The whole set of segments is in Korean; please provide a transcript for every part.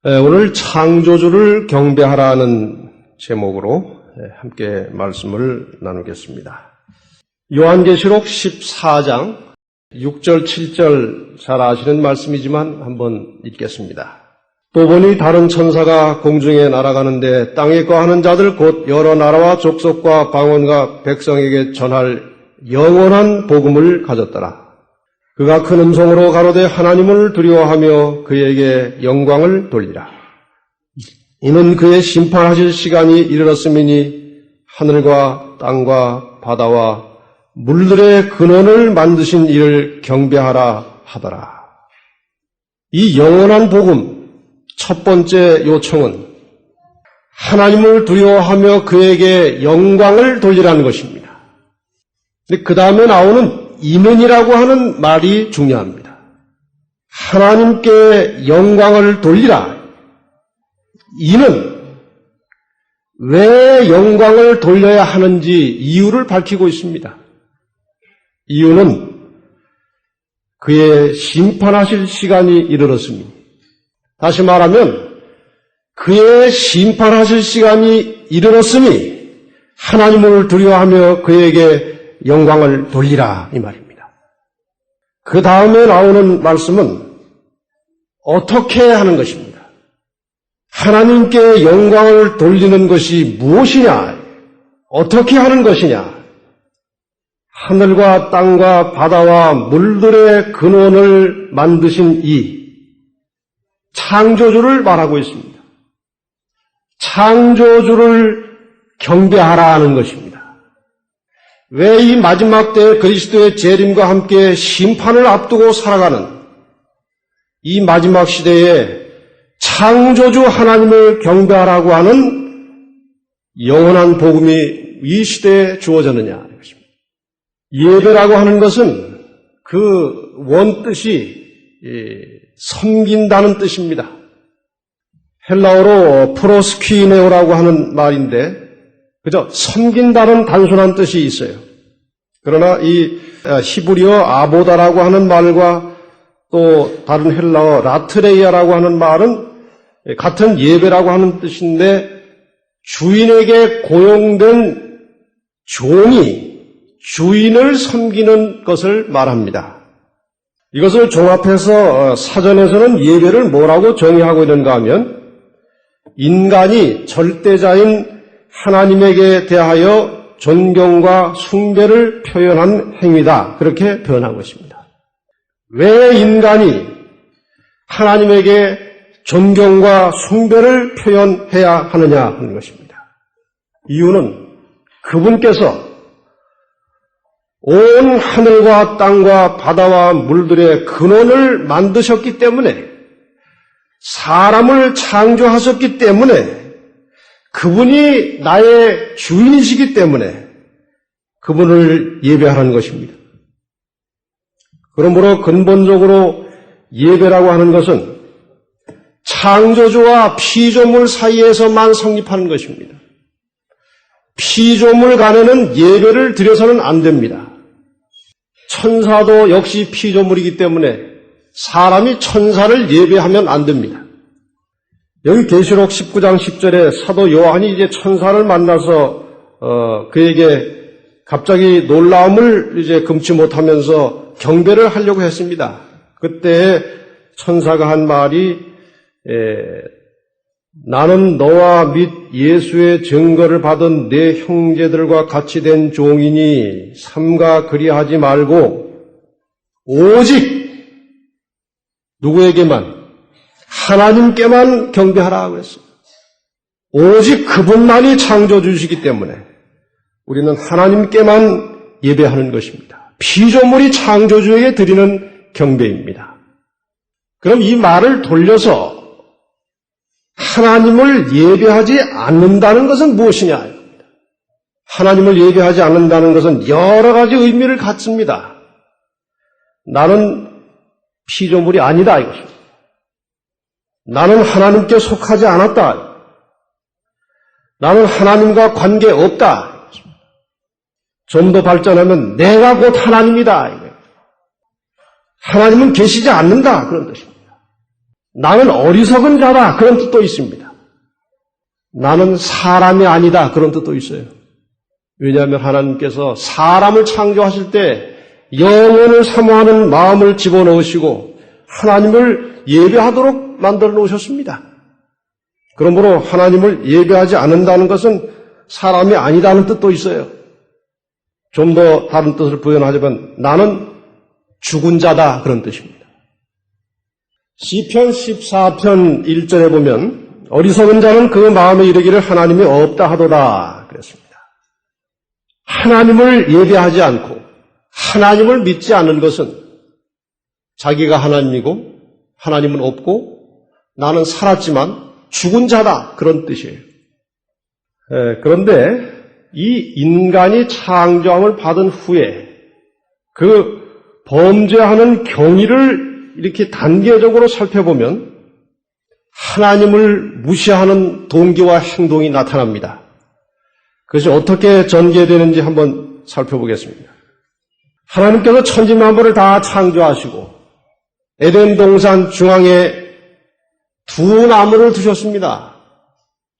오늘 창조주를 경배하라는 제목으로 함께 말씀을 나누겠습니다. 요한계시록 14장 6절 7절 잘 아시는 말씀이지만 한번 읽겠습니다. 또 보니 다른 천사가 공중에 날아가는데 땅에 거하는 자들 곧 여러 나라와 족속과 방언과 백성에게 전할 영원한 복음을 가졌더라. 그가 큰 음성으로 가로되 하나님을 두려워하며 그에게 영광을 돌리라. 이는 그의 심판하실 시간이 이르렀음이니 하늘과 땅과 바다와 물들의 근원을 만드신 이를 경배하라 하더라. 이 영원한 복음 첫 번째 요청은 하나님을 두려워하며 그에게 영광을 돌리라는 것입니다. 근데 그 다음에 나오는 이면이라고 하는 말이 중요합니다. 하나님께 영광을 돌리라. 이는 왜 영광을 돌려야 하는지 이유를 밝히고 있습니다. 이유는 그의 심판하실 시간이 이르렀습니다. 다시 말하면 그의 심판하실 시간이 이르렀으니 하나님을 두려워하며 그에게 영광을 돌리라 이 말입니다. 그 다음에 나오는 말씀은 어떻게 하는 것입니다. 하나님께 영광을 돌리는 것이 무엇이냐? 어떻게 하는 것이냐? 하늘과 땅과 바다와 물들의 근원을 만드신 이 창조주를 말하고 있습니다. 창조주를 경배하라 하는 것입니다. 왜 이 마지막 때 그리스도의 재림과 함께 심판을 앞두고 살아가는 이 마지막 시대에 창조주 하나님을 경배하라고 하는 영원한 복음이 이 시대에 주어졌느냐 이것입니다. 예배라고 하는 것은 그 원뜻이 섬긴다는 뜻입니다. 헬라어로 프로스퀴네오라고 하는 말인데 그저 섬긴다는 단순한 뜻이 있어요. 그러나 이 히브리어 아보다라고 하는 말과 또 다른 헬라어 라트레이아라고 하는 말은 같은 예배라고 하는 뜻인데 주인에게 고용된 종이 주인을 섬기는 것을 말합니다. 이것을 종합해서 사전에서는 예배를 뭐라고 정의하고 있는가 하면 인간이 절대자인 하나님에게 대하여 존경과 숭배를 표현한 행위다. 그렇게 표현한 것입니다. 왜 인간이 하나님에게 존경과 숭배를 표현해야 하느냐 하는 것입니다. 이유는 그분께서 온 하늘과 땅과 바다와 물들의 근원을 만드셨기 때문에 사람을 창조하셨기 때문에 그분이 나의 주인이시기 때문에 그분을 예배하라는 것입니다. 그러므로 근본적으로 예배라고 하는 것은 창조주와 피조물 사이에서만 성립하는 것입니다. 피조물 간에는 예배를 드려서는 안 됩니다. 천사도 역시 피조물이기 때문에 사람이 천사를 예배하면 안 됩니다. 여기 계시록 19장 10절에 사도 요한이 이제 천사를 만나서 그에게 갑자기 놀라움을 이제 금치 못하면서 경배를 하려고 했습니다. 그때 천사가 한 말이 나는 너와 및 예수의 증거를 받은 내 형제들과 같이 된 종이니 삼가 그리하지 말고 오직 누구에게만 하나님께만 경배하라 그랬어요. 오직 그분만이 창조주시기 때문에 우리는 하나님께만 예배하는 것입니다. 피조물이 창조주에게 드리는 경배입니다. 그럼 이 말을 돌려서 하나님을 예배하지 않는다는 것은 무엇이냐? 하나님을 예배하지 않는다는 것은 여러 가지 의미를 갖습니다. 나는 피조물이 아니다 이것입니다. 나는 하나님께 속하지 않았다. 나는 하나님과 관계없다. 좀 더 발전하면 내가 곧 하나님이다. 하나님은 계시지 않는다. 그런 뜻입니다. 나는 어리석은 자다 그런 뜻도 있습니다. 나는 사람이 아니다 그런 뜻도 있어요. 왜냐하면 하나님께서 사람을 창조하실 때 영혼을 사모하는 마음을 집어넣으시고 하나님을 예배하도록 만들어 놓으셨습니다. 그러므로 하나님을 예배하지 않는다는 것은 사람이 아니다는 뜻도 있어요. 좀 더 다른 뜻을 부연하자면 나는 죽은 자다 그런 뜻입니다. 시편 14편 1절에 보면 어리석은 자는 그 마음에 이르기를 하나님이 없다 하도다 그랬습니다. 하나님을 예배하지 않고 하나님을 믿지 않는 것은 자기가 하나님이고 하나님은 없고 나는 살았지만 죽은 자다 그런 뜻이에요. 그런데 이 인간이 창조함을 받은 후에 그 범죄하는 경위를 이렇게 단계적으로 살펴보면 하나님을 무시하는 동기와 행동이 나타납니다. 그것이 어떻게 전개되는지 한번 살펴보겠습니다. 하나님께서 천지만물을 다 창조하시고 에덴 동산 중앙에 두 나무를 두셨습니다.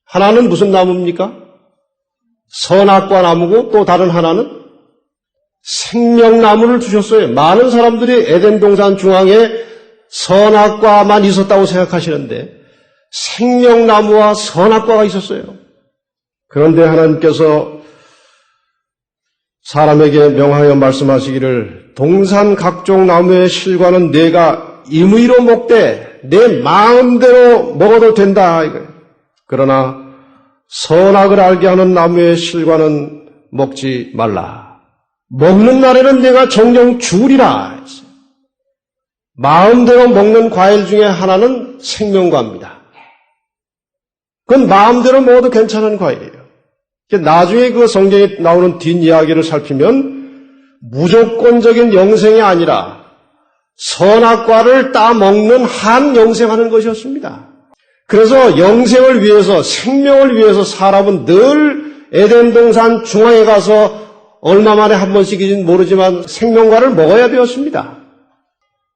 하나는 무슨 나무입니까? 선악과 나무고 또 다른 하나는 생명나무를 두셨어요. 많은 사람들이 에덴 동산 중앙에 선악과만 있었다고 생각하시는데 생명나무와 선악과가 있었어요. 그런데 하나님께서 사람에게 명하여 말씀하시기를 동산 각종 나무의 실과는 내가 임의로 먹되 내 마음대로 먹어도 된다 이거예요. 그러나 선악을 알게 하는 나무의 실과는 먹지 말라. 먹는 날에는 내가 정령 죽으리라 했어요. 마음대로 먹는 과일 중에 하나는 생명과입니다. 그건 마음대로 먹어도 괜찮은 과일이에요. 나중에 그 성경에 나오는 뒷이야기를 살피면 무조건적인 영생이 아니라 선악과를 따먹는 한 영생하는 것이었습니다. 그래서 영생을 위해서 생명을 위해서 사람은 늘 에덴 동산 중앙에 가서 얼마 만에 한 번씩인지는 모르지만 생명과를 먹어야 되었습니다.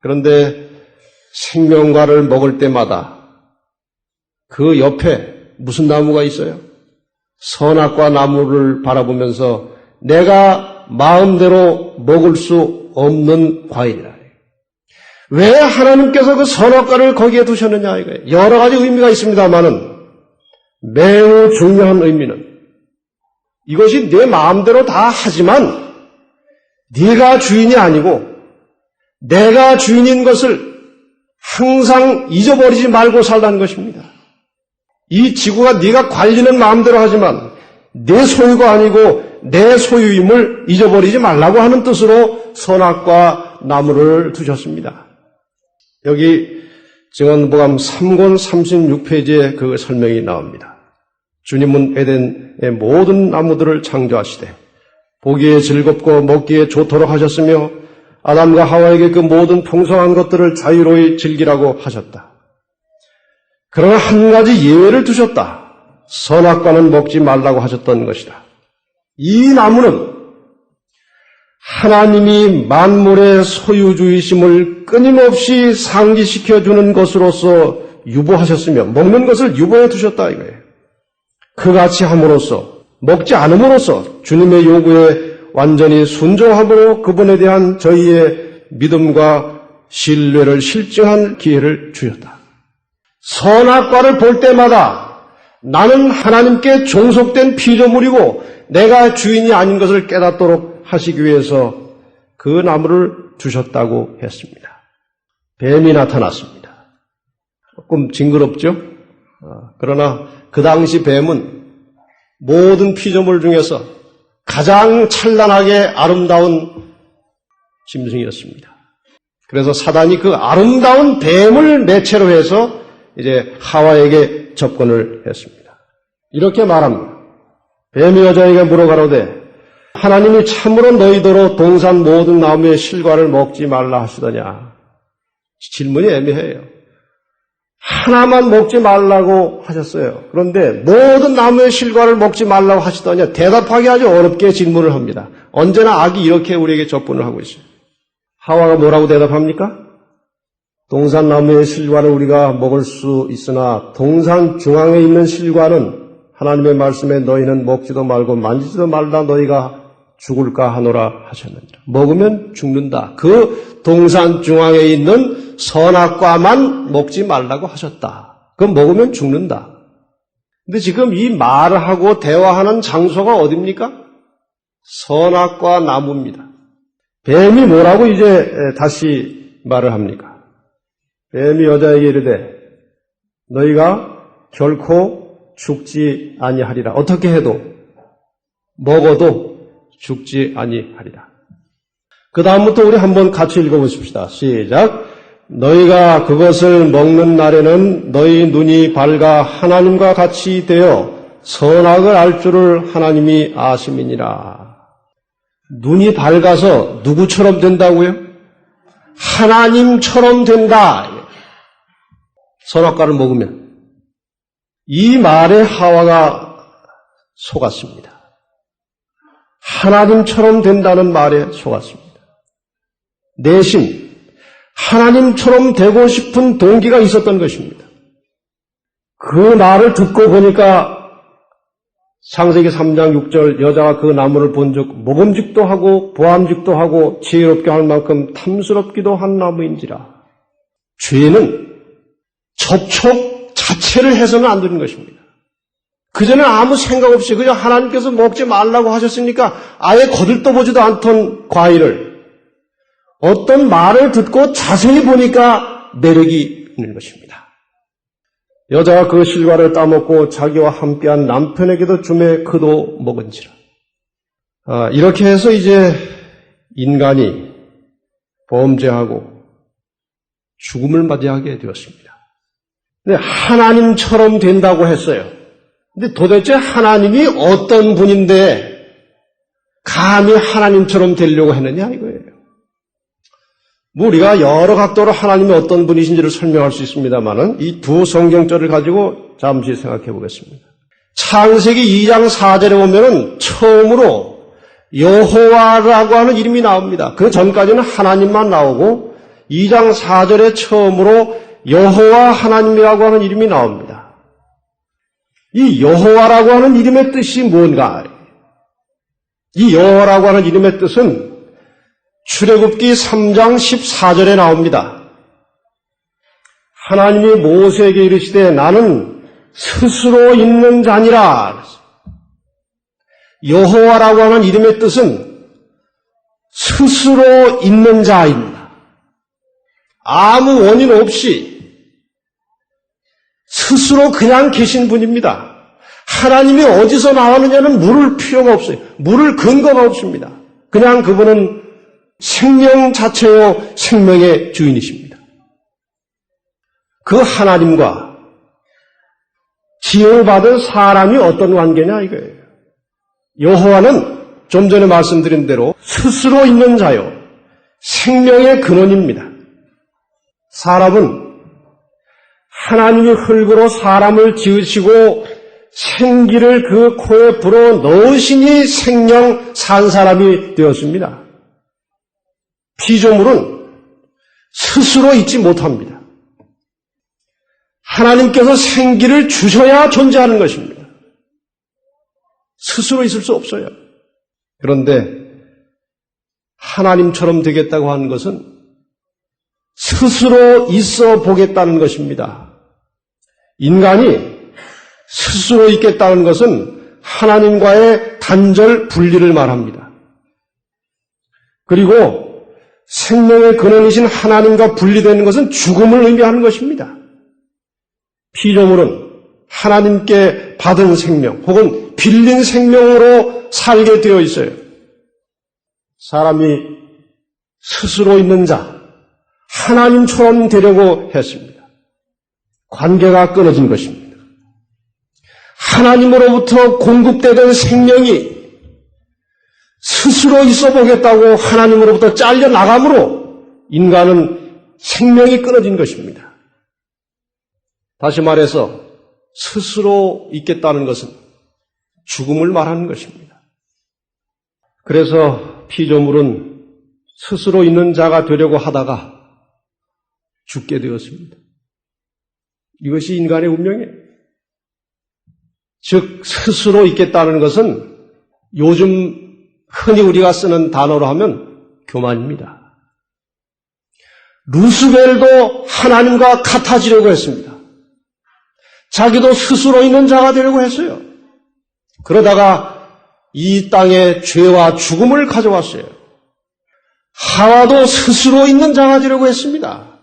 그런데 생명과를 먹을 때마다 그 옆에 무슨 나무가 있어요? 선악과 나무를 바라보면서 내가 마음대로 먹을 수 없는 과일이라. 왜 하나님께서 그 선악과를 거기에 두셨느냐 이거예요. 여러 가지 의미가 있습니다만은 매우 중요한 의미는 이것이 내 마음대로 다 하지만 네가 주인이 아니고 내가 주인인 것을 항상 잊어버리지 말고 살라는 것입니다. 이 지구가 네가 관리는 마음대로 하지만 내 소유가 아니고 내 소유임을 잊어버리지 말라고 하는 뜻으로 선악과 나무를 두셨습니다. 여기 증언보감 3권 36페이지에 그 설명이 나옵니다. 주님은 에덴의 모든 나무들을 창조하시되 보기에 즐겁고 먹기에 좋도록 하셨으며 아담과 하와에게 그 모든 풍성한 것들을 자유로이 즐기라고 하셨다. 그러나 한 가지 예외를 두셨다. 선악과는 먹지 말라고 하셨던 것이다. 이 나무는 하나님이 만물의 소유주의심을 끊임없이 상기시켜주는 것으로서 유보하셨으며 먹는 것을 유보해 두셨다 이거예요. 그같이 함으로써 먹지 않음으로써 주님의 요구에 완전히 순종함으로 그분에 대한 저희의 믿음과 신뢰를 실증한 기회를 주셨다. 선악과를 볼 때마다 나는 하나님께 종속된 피조물이고 내가 주인이 아닌 것을 깨닫도록 하시기 위해서 그 나무를 주셨다고 했습니다. 뱀이 나타났습니다. 조금 징그럽죠? 그러나 그 당시 뱀은 모든 피조물 중에서 가장 찬란하게 아름다운 짐승이었습니다. 그래서 사단이 그 아름다운 뱀을 매체로 해서 이제 하와에게 접근을 했습니다. 이렇게 말합니다. 뱀이 여자에게 물어가로되 하나님이 참으로 너희더러 동산 모든 나무의 실과를 먹지 말라 하시더냐. 질문이 애매해요. 하나만 먹지 말라고 하셨어요. 그런데 모든 나무의 실과를 먹지 말라고 하시더냐. 대답하기 아주 어렵게 질문을 합니다. 언제나 악이 이렇게 우리에게 접근을 하고 있어요. 하와가 뭐라고 대답합니까? 동산나무의 실과를 우리가 먹을 수 있으나 동산 중앙에 있는 실과는 하나님의 말씀에 너희는 먹지도 말고 만지지도 말라 너희가 죽을까 하노라 하셨느니라. 먹으면 죽는다. 그 동산 중앙에 있는 선악과만 먹지 말라고 하셨다. 그럼 먹으면 죽는다. 근데 지금 이 말하고 대화하는 장소가 어디입니까? 선악과 나무입니다. 뱀이 뭐라고 이제 다시 말을 합니까? 뱀이 여자에게 이르되 너희가 결코 죽지 아니하리라. 어떻게 해도 먹어도 죽지 아니하리라. 그 다음부터 우리 한번 같이 읽어보십시다. 시작. 너희가 그것을 먹는 날에는 너희 눈이 밝아 하나님과 같이 되어 선악을 알 줄을 하나님이 아심이니라. 눈이 밝아서 누구처럼 된다고요? 하나님처럼 된다. 선악과를 먹으면. 이 말에 하와가 속았습니다. 하나님처럼 된다는 말에 속았습니다. 내심 하나님처럼 되고 싶은 동기가 있었던 것입니다. 그 말을 듣고 보니까 창세기 3장 6절 여자가 그 나무를 본즉 먹음직도 하고 보암직도 하고 지혜롭게 할 만큼 탐스럽기도 한 나무인지라. 죄는 접촉 자체를 해서는 안 되는 것입니다. 그전에 아무 생각 없이 그냥 하나님께서 먹지 말라고 하셨으니까 아예 거들떠보지도 않던 과일을 어떤 말을 듣고 자세히 보니까 매력이 있는 것입니다. 여자가 그 실과를 따먹고 자기와 함께한 남편에게도 주매 그도 먹은지라. 이렇게 해서 이제 인간이 범죄하고 죽음을 맞이하게 되었습니다. 근데 하나님처럼 된다고 했어요. 근데 도대체 하나님이 어떤 분인데 감히 하나님처럼 되려고 했느냐 이거예요. 우리가 여러 각도로 하나님이 어떤 분이신지를 설명할 수 있습니다만은 이 두 성경절을 가지고 잠시 생각해 보겠습니다. 창세기 2장 4절에 보면은 처음으로 여호와라고 하는 이름이 나옵니다. 그 전까지는 하나님만 나오고 2장 4절에 처음으로 여호와 하나님이라고 하는 이름이 나옵니다. 이 여호와라고 하는 이름의 뜻이 뭔가? 이 여호와라고 하는 이름의 뜻은 출애굽기 3장 14절에 나옵니다. 하나님이 모세에게 이르시되 나는 스스로 있는 자니라. 여호와라고 하는 이름의 뜻은 스스로 있는 자입니다. 아무 원인 없이 스스로 그냥 계신 분입니다. 하나님이 어디서 나왔느냐는 물을 필요가 없어요. 물을 근거가 없습니다. 그냥 그분은 생명 자체요 생명의 주인이십니다. 그 하나님과 지혜를 받은 사람이 어떤 관계냐 이거예요. 여호와는 좀 전에 말씀드린 대로 스스로 있는 자요 생명의 근원입니다. 사람은 하나님이 흙으로 사람을 지으시고 생기를 그 코에 불어 넣으시니 생명 산 사람이 되었습니다. 피조물은 스스로 있지 못합니다. 하나님께서 생기를 주셔야 존재하는 것입니다. 스스로 있을 수 없어요. 그런데 하나님처럼 되겠다고 하는 것은 스스로 있어 보겠다는 것입니다. 인간이 스스로 있겠다는 것은 하나님과의 단절 분리를 말합니다. 그리고 생명의 근원이신 하나님과 분리되는 것은 죽음을 의미하는 것입니다. 피조물은 하나님께 받은 생명 혹은 빌린 생명으로 살게 되어 있어요. 사람이 스스로 있는 자, 하나님처럼 되려고 했습니다. 관계가 끊어진 것입니다. 하나님으로부터 공급되던 생명이 스스로 있어 보겠다고 하나님으로부터 잘려나감으로 인간은 생명이 끊어진 것입니다. 다시 말해서 스스로 있겠다는 것은 죽음을 말하는 것입니다. 그래서 피조물은 스스로 있는 자가 되려고 하다가 죽게 되었습니다. 이것이 인간의 운명이에요. 즉 스스로 있겠다는 것은 요즘 흔히 우리가 쓰는 단어로 하면 교만입니다. 루스벨도 하나님과 같아지려고 했습니다. 자기도 스스로 있는 자가 되려고 했어요. 그러다가 이 땅에 죄와 죽음을 가져왔어요. 하와도 스스로 있는 자가 되려고 했습니다.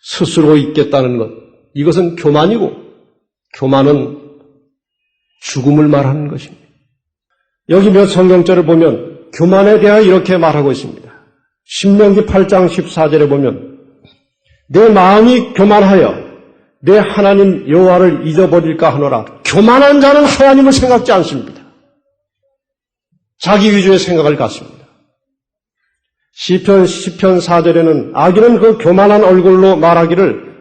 스스로 있겠다는 것, 이것은 교만이고 교만은 죽음을 말하는 것입니다. 여기 몇 성경절을 보면 교만에 대하여 이렇게 말하고 있습니다. 신명기 8장 14절에 보면 내 마음이 교만하여 내 하나님 여호와를 잊어버릴까 하노라. 교만한 자는 하나님을 생각지 않습니다. 자기 위주의 생각을 갖습니다. 시편 4절에는 악인은 그 교만한 얼굴로 말하기를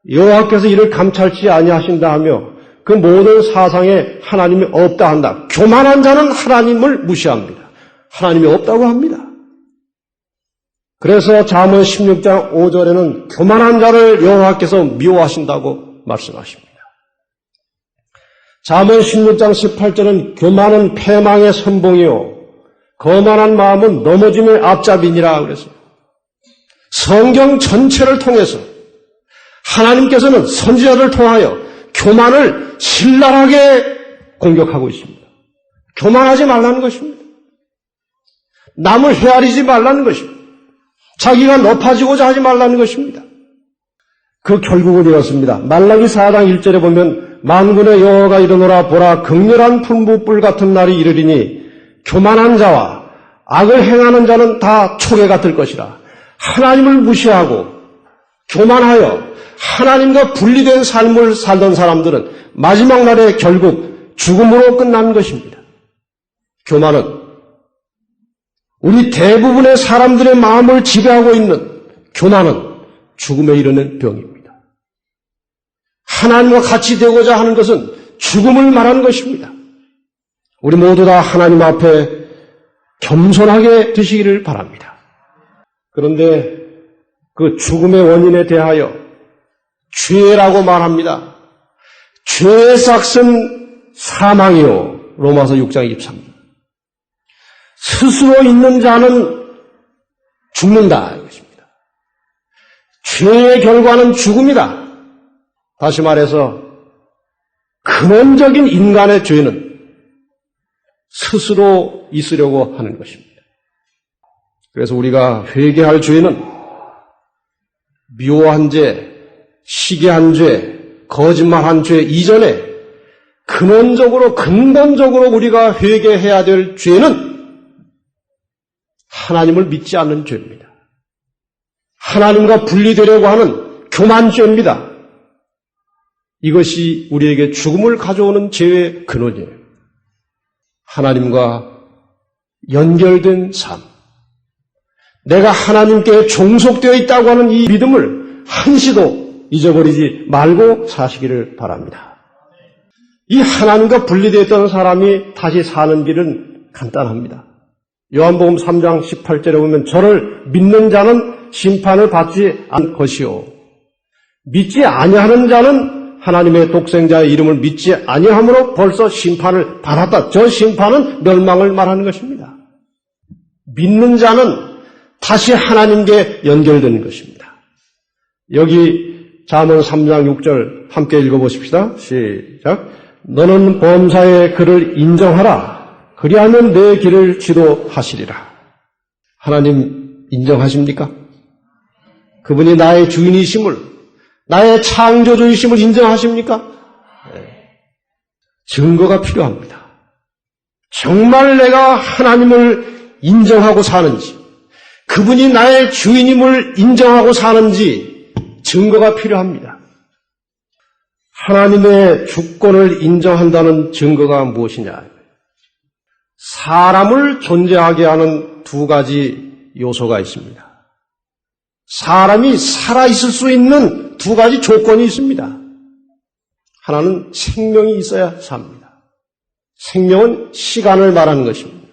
여호와께서 이를 감찰치 아니하신다 하며 그 모든 사상에 하나님이 없다 한다. 교만한 자는 하나님을 무시합니다. 하나님이 없다고 합니다. 그래서 잠언 16장 5절에는 교만한 자를 여호와께서 미워하신다고 말씀하십니다. 잠언 16장 18절은 교만은 패망의 선봉이요 거만한 마음은 넘어짐의 앞잡이니라 그랬어요. 성경 전체를 통해서 하나님께서는 선지자를 통하여 교만을 신랄하게 공격하고 있습니다. 교만하지 말라는 것입니다. 남을 헤아리지 말라는 것입니다. 자기가 높아지고자 하지 말라는 것입니다. 그 결국은 이렇습니다. 말라기 4장 1절에 보면 만군의 여호와가 이르노라 보라 극렬한 풀무불 같은 날이 이르리니 교만한 자와 악을 행하는 자는 다 초계 같을 것이라. 하나님을 무시하고 교만하여 하나님과 분리된 삶을 살던 사람들은 마지막 날에 결국 죽음으로 끝나는 것입니다. 교만은 우리 대부분의 사람들의 마음을 지배하고 있는 교만은 죽음에 이르는 병입니다. 하나님과 같이 되고자 하는 것은 죽음을 말하는 것입니다. 우리 모두 다 하나님 앞에 겸손하게 되시기를 바랍니다. 그런데 그 죽음의 원인에 대하여 죄라고 말합니다. 죄의 삭은 사망이요. 로마서 6장 23절. 스스로 있는 자는 죽는다 이것입니다. 죄의 결과는 죽음이다. 다시 말해서 근원적인 인간의 죄는 스스로 있으려고 하는 것입니다. 그래서 우리가 회개할 죄는 미워한 죄, 시기한 죄, 거짓말한 죄 이전에 근본적으로 우리가 회개해야 될 죄는 하나님을 믿지 않는 죄입니다. 하나님과 분리되려고 하는 교만죄입니다. 이것이 우리에게 죽음을 가져오는 죄의 근원이에요. 하나님과 연결된 삶. 내가 하나님께 종속되어 있다고 하는 이 믿음을 한시도 잊어버리지 말고 사시기를 바랍니다. 이 하나님과 분리되어 있던 사람이 다시 사는 길은 간단합니다. 요한복음 3장 18절에 보면 저를 믿는 자는 심판을 받지 않을 것이요 믿지 아니하는 자는 하나님의 독생자의 이름을 믿지 아니함으로 벌써 심판을 받았다. 저 심판은 멸망을 말하는 것입니다. 믿는 자는 다시 하나님께 연결되는 것입니다. 여기 잠언 3장 6절 함께 읽어보십시다. 시작. 너는 범사의 그를 인정하라. 그리하면 내 길을 지도하시리라. 하나님 인정하십니까? 그분이 나의 주인이심을, 나의 창조주이심을 인정하십니까? 네. 증거가 필요합니다. 정말 내가 하나님을 인정하고 사는지, 그분이 나의 주인임을 인정하고 사는지 증거가 필요합니다. 하나님의 주권을 인정한다는 증거가 무엇이냐? 사람을 존재하게 하는 두 가지 요소가 있습니다. 사람이 살아있을 수 있는 두 가지 조건이 있습니다. 하나는 생명이 있어야 삽니다. 생명은 시간을 말하는 것입니다.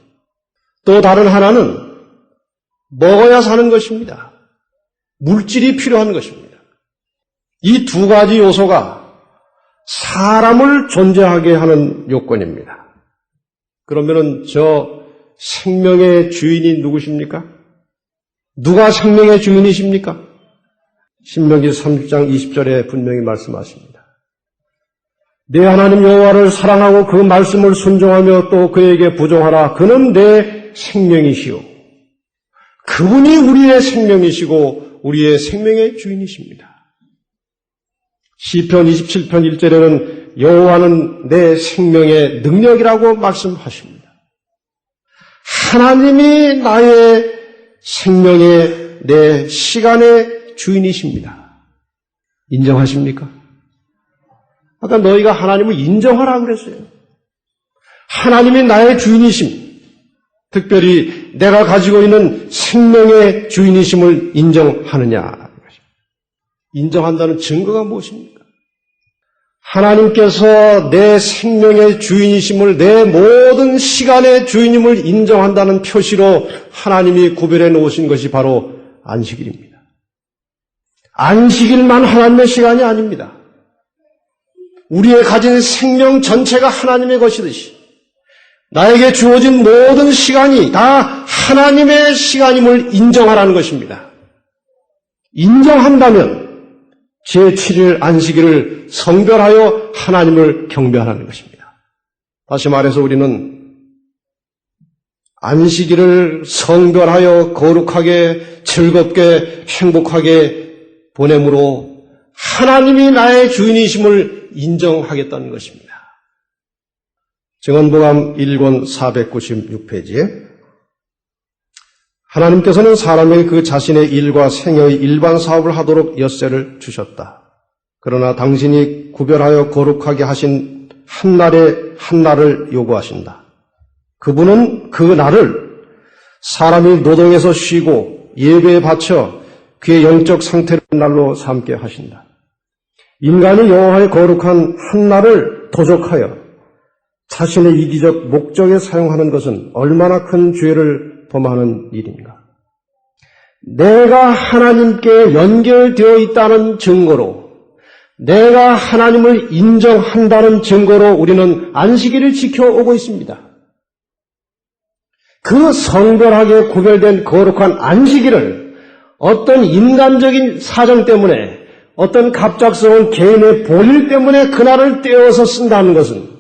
또 다른 하나는 먹어야 사는 것입니다. 물질이 필요한 것입니다. 이 두 가지 요소가 사람을 존재하게 하는 요건입니다. 그러면은 저 생명의 주인이 누구십니까? 누가 생명의 주인이십니까? 신명기 30장 20절에 분명히 말씀하십니다. 내 하나님 여호와를 사랑하고 그 말씀을 순종하며 또 그에게 부종하라. 그는 내 생명이시오. 그분이 우리의 생명이시고 우리의 생명의 주인이십니다. 시편 27편 1절에는 여호와는 내 생명의 능력이라고 말씀하십니다. 하나님이 나의 생명의 내 시간의 주인이십니다. 인정하십니까? 아까 너희가 하나님을 인정하라 그랬어요. 하나님이 나의 주인이심, 특별히 내가 가지고 있는 생명의 주인이심을 인정하느냐? 인정한다는 증거가 무엇입니까? 하나님께서 내 생명의 주인이심을, 내 모든 시간의 주인임을 인정한다는 표시로 하나님이 구별해 놓으신 것이 바로 안식일입니다. 안식일만 하나님의 시간이 아닙니다. 우리의 가진 생명 전체가 하나님의 것이듯이 나에게 주어진 모든 시간이 다 하나님의 시간임을 인정하라는 것입니다. 인정한다면 제7일 안식일을 성별하여 하나님을 경배하라는 것입니다. 다시 말해서 우리는 안식일을 성별하여 거룩하게 즐겁게 행복하게 보냄으로 하나님이 나의 주인이심을 인정하겠다는 것입니다. 증언보감 1권 496페이지에 하나님께서는 사람에게 그 자신의 일과 생애의 일반 사업을 하도록 엿새를 주셨다. 그러나 당신이 구별하여 거룩하게 하신 한 날을 요구하신다. 그분은 그 날을 사람이 노동에서 쉬고 예배에 바쳐 그의 영적 상태를 날로 삼게 하신다. 인간이 여호와의 거룩한 한 날을 도적하여 자신의 이기적 목적에 사용하는 것은 얼마나 큰 죄를 범하는 일인가. 내가 하나님께 연결되어 있다는 증거로, 내가 하나님을 인정한다는 증거로 우리는 안식일을 지켜오고 있습니다. 그 성별하게 구별된 거룩한 안식일을 어떤 인간적인 사정 때문에, 어떤 갑작스러운 개인의 본일 때문에 그날을 떼어서 쓴다는 것은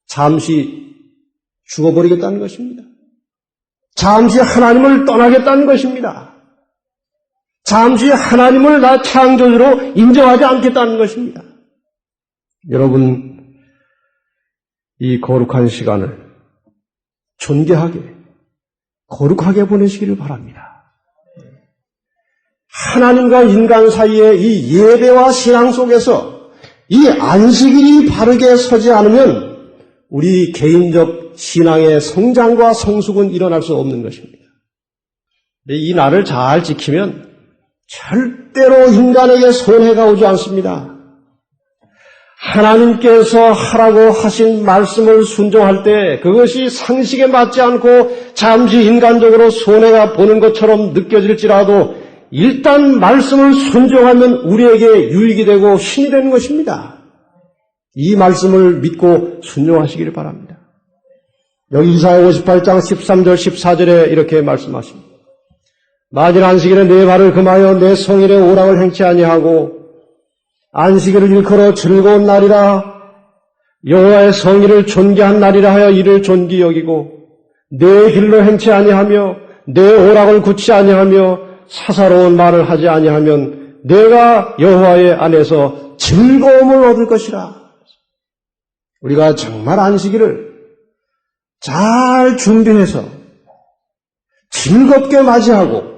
잠시 죽어버리겠다는 것입니다. 잠시 하나님을 떠나겠다는 것입니다. 잠시 하나님을 나 창조주로 인정하지 않겠다는 것입니다. 여러분, 이 거룩한 시간을 존귀하게, 거룩하게 보내시기를 바랍니다. 하나님과 인간 사이의 이 예배와 신앙 속에서 이 안식일이 바르게 서지 않으면 우리 개인적 신앙의 성장과 성숙은 일어날 수 없는 것입니다. 이 날을 잘 지키면 절대로 인간에게 손해가 오지 않습니다. 하나님께서 하라고 하신 말씀을 순종할 때 그것이 상식에 맞지 않고 잠시 인간적으로 손해가 보는 것처럼 느껴질지라도 일단 말씀을 순종하면 우리에게 유익이 되고 힘이 되는 것입니다. 이 말씀을 믿고 순종하시기를 바랍니다. 여기 이사야 58장 13절 14절에 이렇게 말씀하십니다. 만일 안식일에 내 발을 금하여 내 성일의 오락을 행치 아니하고 안식일을 일컬어 즐거운 날이라 여호와의 성일을 존귀한 날이라 하여 이를 존귀 여기고 내 길로 행치 아니하며 내 오락을 굳지 아니하며 사사로운 말을 하지 아니하면 내가 여호와의 안에서 즐거움을 얻을 것이라. 우리가 정말 안식일을 잘 준비해서 즐겁게 맞이하고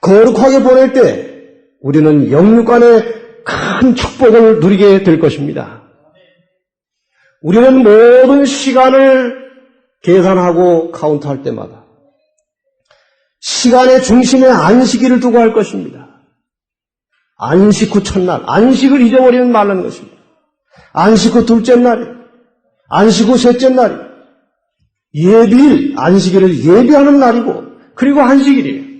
거룩하게 보낼 때 우리는 영육간의 큰 축복을 누리게 될 것입니다. 우리는 모든 시간을 계산하고 카운트할 때마다 시간의 중심에 안식일을 두고 할 것입니다. 안식 후 첫날, 안식을 잊어버리면 말라는 것입니다. 안식 후 둘째 날이, 안식 후 셋째 날이, 예비일, 안식일을 예비하는 날이고, 그리고 안식일이에요.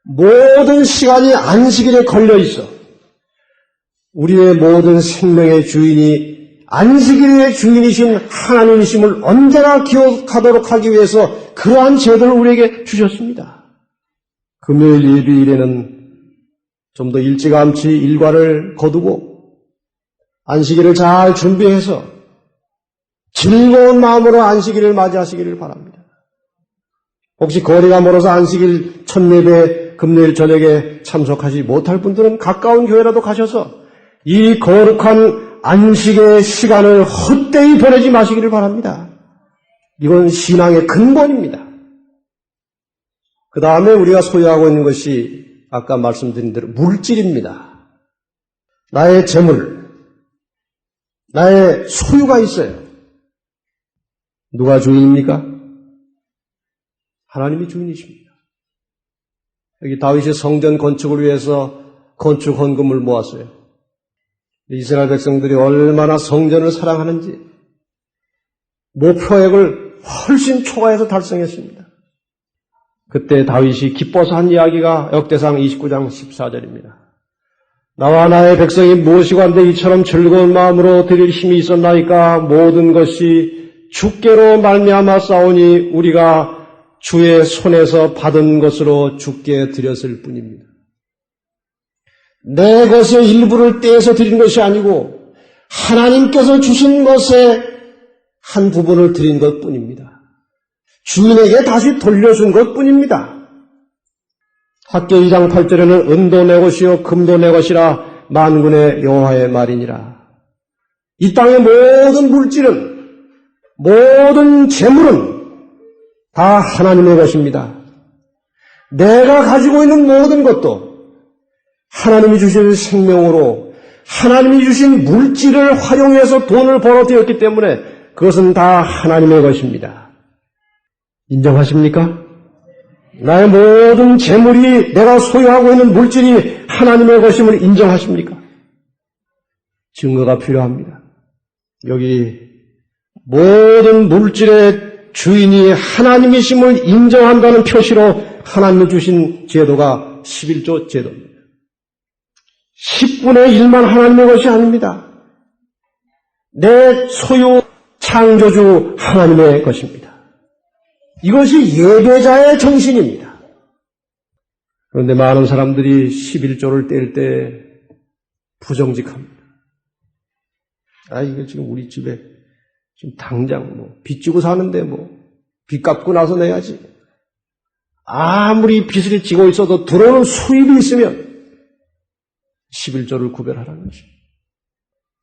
모든 시간이 안식일에 걸려 있어. 우리의 모든 생명의 주인이 안식일의 주인이신 하나님이심을 언제나 기억하도록 하기 위해서 그러한 제도를 우리에게 주셨습니다. 금요일 예비일에는 좀 더 일찌감치 일과를 거두고 안식일을 잘 준비해서 즐거운 마음으로 안식일을 맞이하시기를 바랍니다. 혹시 거리가 멀어서 안식일 첫 예배 금요일 저녁에 참석하지 못할 분들은 가까운 교회라도 가셔서 이 거룩한 안식의 시간을 헛되이 보내지 마시기를 바랍니다. 이건 신앙의 근본입니다. 그 다음에 우리가 소유하고 있는 것이 아까 말씀드린 대로 물질입니다. 나의 재물, 나의 소유가 있어요. 누가 주인입니까? 하나님이 주인이십니다. 여기 다윗이 성전 건축을 위해서 건축 헌금을 모았어요. 이스라엘 백성들이 얼마나 성전을 사랑하는지 목표액을 훨씬 초과해서 달성했습니다. 그때 다윗이 기뻐서 한 이야기가 역대상 29장 14절입니다. 나와 나의 백성이 무엇이고 한데 이처럼 즐거운 마음으로 드릴 힘이 있었나이까 모든 것이 주께로 말미암아 싸우니 우리가 주의 손에서 받은 것으로 주께 드렸을 뿐입니다. 내 것의 일부를 떼서 드린 것이 아니고 하나님께서 주신 것의 한 부분을 드린 것뿐입니다. 주인에게 다시 돌려준 것뿐입니다. 학교 2장 8절에는 은도 내 것이요 금도 내 것이라 만군의 여호와의 말이니라. 이 땅의 모든 물질은 모든 재물은 다 하나님의 것입니다. 내가 가지고 있는 모든 것도 하나님이 주신 생명으로 하나님이 주신 물질을 활용해서 돈을 벌어들였기 때문에 그것은 다 하나님의 것입니다. 인정하십니까? 나의 모든 재물이 내가 소유하고 있는 물질이 하나님의 것임을 인정하십니까? 증거가 필요합니다. 여기 모든 물질의 주인이 하나님이심을 인정한다는 표시로 하나님이 주신 제도가 11조 제도입니다. 10분의 1만 하나님의 것이 아닙니다. 내 소유 창조주 하나님의 것입니다. 이것이 예배자의 정신입니다. 그런데 많은 사람들이 11조를 뗄 때 부정직합니다. 이게 지금 우리 집에 지금 당장 빚 지고 사는데 빚 갚고 나서 내야지. 아무리 빚을 지고 있어도 들어오는 수입이 있으면 11조를 구별하라는 것입니다.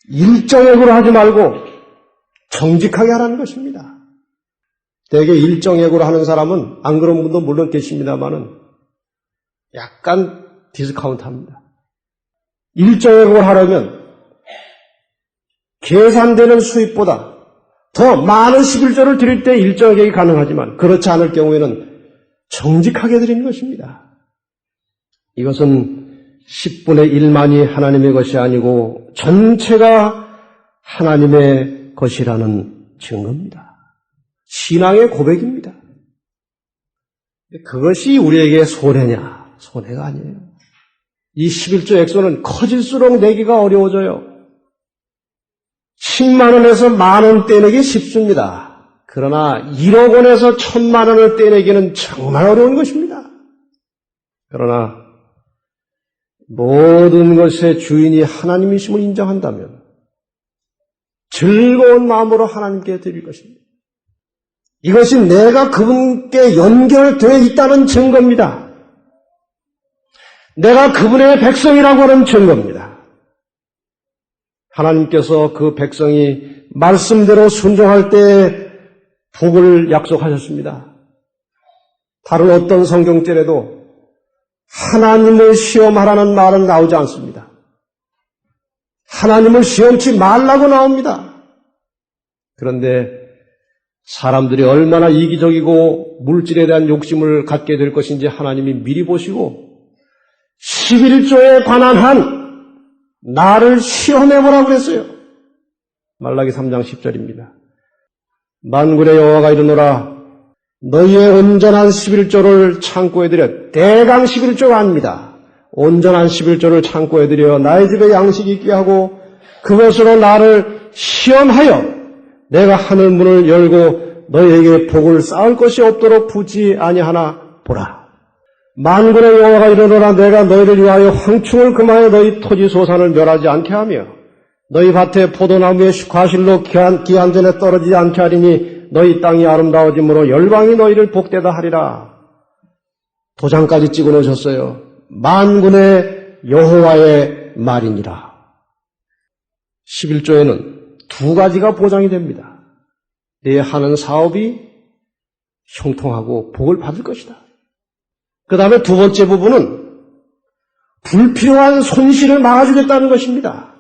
일정액으로 하지 말고 정직하게 하라는 것입니다. 대개 일정액으로 하는 사람은 안 그런 분도 물론 계십니다만은 약간 디스카운트합니다. 일정액으로 하려면 계산되는 수입보다 더 많은 11조를 드릴 때 일정액이 가능하지만 그렇지 않을 경우에는 정직하게 드리는 것입니다. 이것은 10분의 1만이 하나님의 것이 아니고 전체가 하나님의 것이라는 증거입니다. 신앙의 고백입니다. 그것이 우리에게 손해냐? 손해가 아니에요. 이 11조 액수는 커질수록 내기가 어려워져요. 10만 원에서 만 원 떼내기 쉽습니다. 그러나 1억 원에서 1000만 원을 떼내기는 정말 어려운 것입니다. 그러나 모든 것의 주인이 하나님이심을 인정한다면 즐거운 마음으로 하나님께 드릴 것입니다. 이것이 내가 그분께 연결되어 있다는 증거입니다. 내가 그분의 백성이라고 하는 증거입니다. 하나님께서 그 백성이 말씀대로 순종할 때 복을 약속하셨습니다. 다른 어떤 성경절에도 하나님을 시험하라는 말은 나오지 않습니다. 하나님을 시험치 말라고 나옵니다. 그런데 사람들이 얼마나 이기적이고 물질에 대한 욕심을 갖게 될 것인지 하나님이 미리 보시고 11조에 관한 한 나를 시험해보라고 그랬어요. 말라기 3장 10절입니다. 만군의 여호와가 이르노라 너희의 온전한 11조를 창고해드려. 대강 11조가 아닙니다. 온전한 11조를 창고해드려 나의 집에 양식이 있게 하고 그것으로 나를 시험하여 내가 하늘 문을 열고 너희에게 복을 쌓을 것이 없도록 부지 아니하나 보라. 만군의 여호와가 이르노라. 내가 너희를 위하여 황충을 금하여 너희 토지 소산을 멸하지 않게 하며 너희 밭에 포도나무의 과실로 기한전에 떨어지지 않게 하리니 너희 땅이 아름다워짐으로 열방이 너희를 복되다 하리라. 도장까지 찍어 놓으셨어요. 만군의 여호와의 말이니라. 11조에는 두 가지가 보장이 됩니다. 내 하는 사업이 형통하고 복을 받을 것이다. 그 다음에 두 번째 부분은 불필요한 손실을 막아주겠다는 것입니다.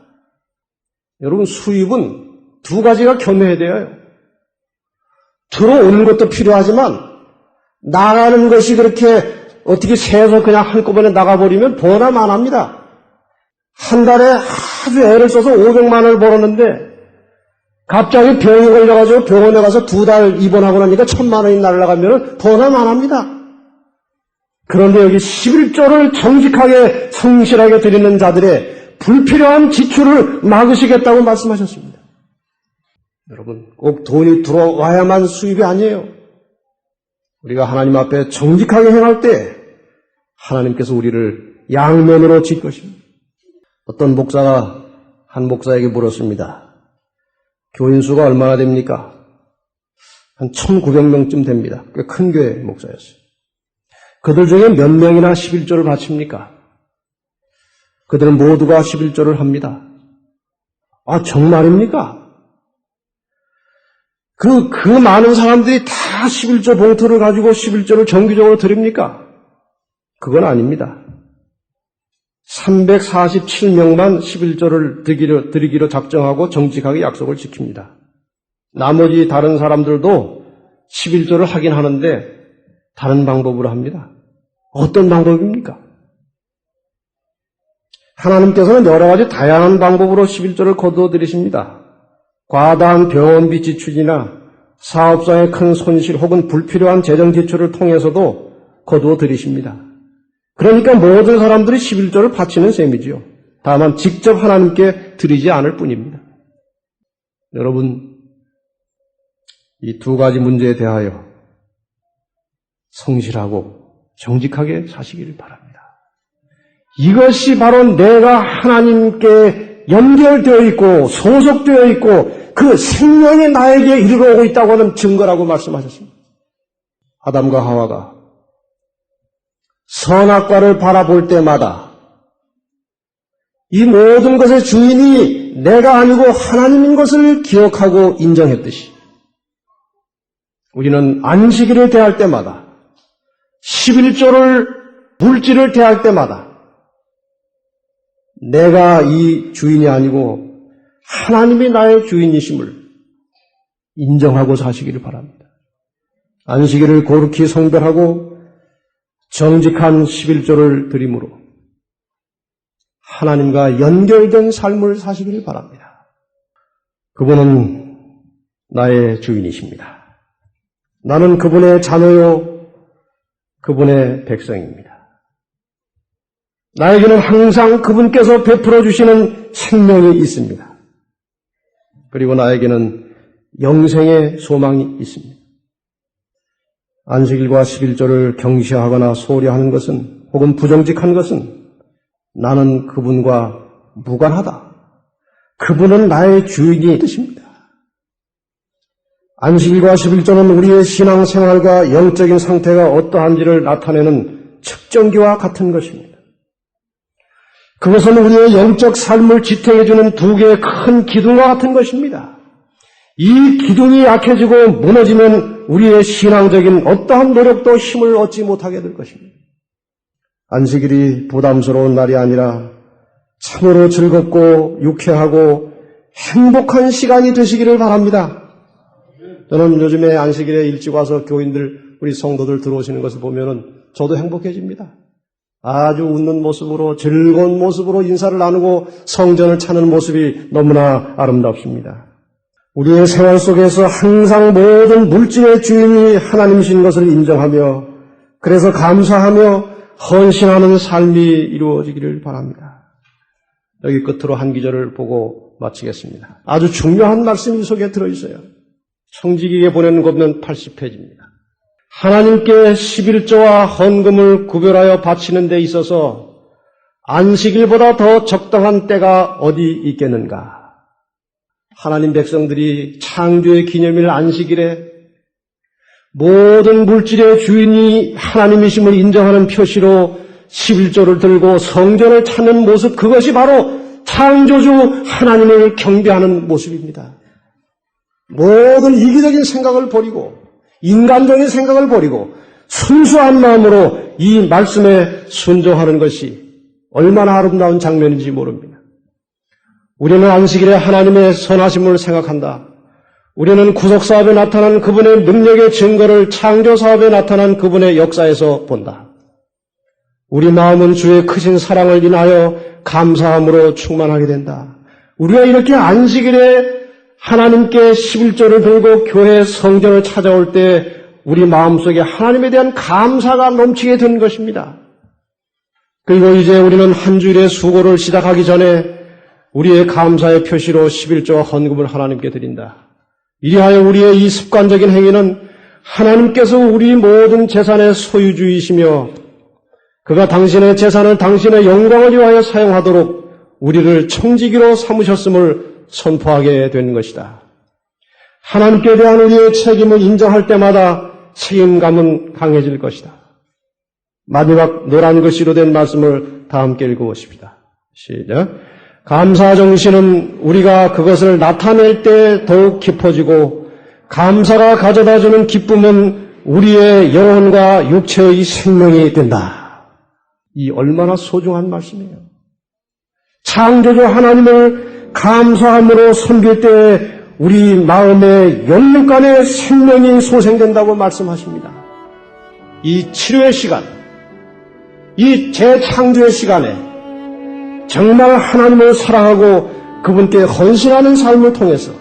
여러분, 수입은 두 가지가 겸해야 돼요. 들어오는 것도 필요하지만 나가는 것이 그렇게 어떻게 세서 그냥 한꺼번에 나가버리면 번화만합니다. 한 달에 아주 애를 써서 500만 원을 벌었는데 갑자기 병이 걸려가지고 병원에 가서 2달 입원하고 나니까 1000만 원이 날아가면 번화만합니다. 그런데 여기 11조를 정직하게 성실하게 드리는 자들의 불필요한 지출을 막으시겠다고 말씀하셨습니다. 여러분, 꼭 돈이 들어와야만 수입이 아니에요. 우리가 하나님 앞에 정직하게 행할 때 하나님께서 우리를 양면으로 질 것입니다. 어떤 목사가 한 목사에게 물었습니다. 교인 수가 얼마나 됩니까? 한 1900명쯤 됩니다. 꽤 큰 교회 목사였어요. 그들 중에 몇 명이나 11조를 바칩니까? 그들은 모두가 11조를 합니다. 아, 정말입니까? 그 많은 사람들이 다 11조 봉투를 가지고 11조를 정기적으로 드립니까? 그건 아닙니다. 347명만 11조를 드리기로 작정하고 정직하게 약속을 지킵니다. 나머지 다른 사람들도 11조를 하긴 하는데 다른 방법으로 합니다. 어떤 방법입니까? 하나님께서는 여러 가지 다양한 방법으로 11조를 거두어 드리십니다. 과다한 병원비 지출이나 사업상의 큰 손실 혹은 불필요한 재정 지출을 통해서도 거두어 드리십니다. 그러니까 모든 사람들이 11조를 바치는 셈이지요. 다만 직접 하나님께 드리지 않을 뿐입니다. 여러분, 이 두 가지 문제에 대하여 성실하고 정직하게 사시기를 바랍니다. 이것이 바로 내가 하나님께 연결되어 있고 소속되어 있고 그 생명이 나에게 이르러 오고 있다고 하는 증거라고 말씀하셨습니다. 아담과 하와가 선악과를 바라볼 때마다 이 모든 것의 주인이 내가 아니고 하나님인 것을 기억하고 인정했듯이 우리는 안식일을 대할 때마다 11조를 물질을 대할 때마다 내가 이 주인이 아니고 하나님이 나의 주인이심을 인정하고 사시기를 바랍니다. 안식일을 거룩히 성별하고 정직한 11조를 드림으로 하나님과 연결된 삶을 사시기를 바랍니다. 그분은 나의 주인이십니다. 나는 그분의 자녀요, 그분의 백성입니다. 나에게는 항상 그분께서 베풀어 주시는 생명이 있습니다. 그리고 나에게는 영생의 소망이 있습니다. 안식일과 11조를 경시하거나 소홀히하는 것은 혹은 부정직한 것은 나는 그분과 무관하다. 그분은 나의 주인이 뜻입니다. 안식일과 11조는 우리의 신앙생활과 영적인 상태가 어떠한지를 나타내는 측정기와 같은 것입니다. 그것은 우리의 영적 삶을 지탱해주는 두 개의 큰 기둥과 같은 것입니다. 이 기둥이 약해지고 무너지면 우리의 신앙적인 어떠한 노력도 힘을 얻지 못하게 될 것입니다. 안식일이 부담스러운 날이 아니라 참으로 즐겁고 유쾌하고 행복한 시간이 되시기를 바랍니다. 저는 요즘에 안식일에 일찍 와서 교인들, 우리 성도들 들어오시는 것을 보면은 저도 행복해집니다. 아주 웃는 모습으로 즐거운 모습으로 인사를 나누고 성전을 찾는 모습이 너무나 아름답습니다. 우리의 생활 속에서 항상 모든 물질의 주인이 하나님이신 것을 인정하며 그래서 감사하며 헌신하는 삶이 이루어지기를 바랍니다. 여기 끝으로 한 기절을 보고 마치겠습니다. 아주 중요한 말씀이 이 속에 들어있어요. 청지기에 보낸 것은 80페이지입니다. 하나님께 11조와 헌금을 구별하여 바치는 데 있어서 안식일보다 더 적당한 때가 어디 있겠는가? 하나님 백성들이 창조의 기념일 안식일에 모든 물질의 주인이 하나님이심을 인정하는 표시로 11조를 들고 성전을 찾는 모습, 그것이 바로 창조주 하나님을 경배하는 모습입니다. 모든 이기적인 생각을 버리고 인간적인 생각을 버리고 순수한 마음으로 이 말씀에 순종하는 것이 얼마나 아름다운 장면인지 모릅니다. 우리는 안식일에 하나님의 선하심을 생각한다. 우리는 구속사업에 나타난 그분의 능력의 증거를 창조사업에 나타난 그분의 역사에서 본다. 우리 마음은 주의 크신 사랑을 인하여 감사함으로 충만하게 된다. 우리가 이렇게 안식일에 하나님께 11조를 들고 교회 성전을 찾아올 때 우리 마음속에 하나님에 대한 감사가 넘치게 된 것입니다. 그리고 이제 우리는 한 주일의 수고를 시작하기 전에 우리의 감사의 표시로 11조와 헌금을 하나님께 드린다. 이리하여 우리의 이 습관적인 행위는 하나님께서 우리 모든 재산의 소유주이시며 그가 당신의 재산을 당신의 영광을 위하여 사용하도록 우리를 청지기로 삼으셨음을 선포하게 된 것이다. 하나님께 대한 우리의 책임을 인정할 때마다 책임감은 강해질 것이다. 마지막 노란 글씨로 된 말씀을 다 함께 읽어보십시다. 시작. 감사 정신은 우리가 그것을 나타낼 때 더욱 깊어지고 감사가 가져다주는 기쁨은 우리의 영혼과 육체의 생명이 된다. 이 얼마나 소중한 말씀이에요. 창조주 하나님을 감사함으로 섬길 때 우리 마음에 영육간의 생명이 소생된다고 말씀하십니다. 이 치료의 시간, 이 재창조의 시간에 정말 하나님을 사랑하고 그분께 헌신하는 삶을 통해서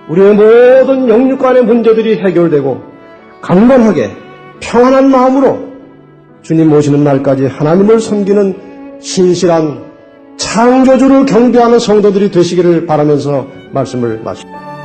우리의 모든 영육간의 문제들이 해결되고 강건하게 평안한 마음으로 주님 오시는 날까지 하나님을 섬기는 신실한 창조주를 경배하는 성도들이 되시기를 바라면서 말씀을 마칩니다.